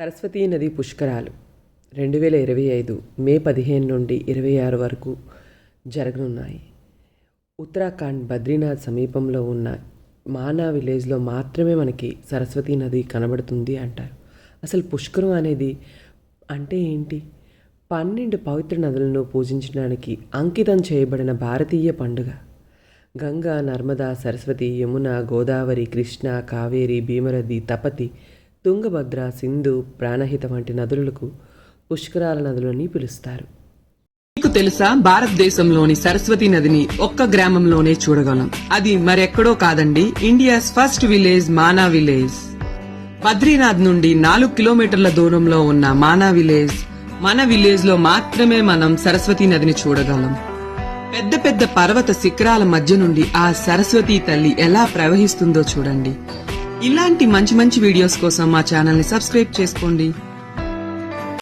సరస్వతీ నది పుష్కరాలు 2025 మే 15 నుండి 26 వరకు జరగనున్నాయి. ఉత్తరాఖండ్ బద్రీనాథ్ సమీపంలో ఉన్న మానా విలేజ్లో మాత్రమే మనకి సరస్వతీ నది కనబడుతుంది అంటారు. అసలు పుష్కరం అనేది అంటే ఏంటి? 12 పవిత్ర నదులను పూజించడానికి అంకితం చేయబడిన భారతీయ పండుగ. గంగా, నర్మదా, సరస్వతి, యమున, గోదావరి, కృష్ణ, కావేరి, భీమరథి, తపతి, తుంగభద్ర, సింధు, ప్రాణహిత వంటి నదులకు పుష్కరాల నదులని పిలుస్తారు. మీకు తెలుసా, భారతదేశంలోని సరస్వతి నదిని ఒక్క గ్రామంలోనే చూడగలం. అది మరెక్కడో కాదండి, India's first village Mana village. Badrinath నుండి 4 కిలోమీటర్ల దూరంలో ఉన్న మానా విలేజ్, మన విలేజ్ లో మాత్రమే మనం సరస్వతి నదిని చూడగలం. పెద్ద పెద్ద పర్వత శిఖరాల మధ్య నుండి ఆ సరస్వతి తల్లి ఎలా ప్రవహిస్తుందో చూడండి. ఇలాంటి మంచి మంచి వీడియోస్ కోసం మా ఛానల్ ని సబ్స్క్రైబ్ చేసుకోండి.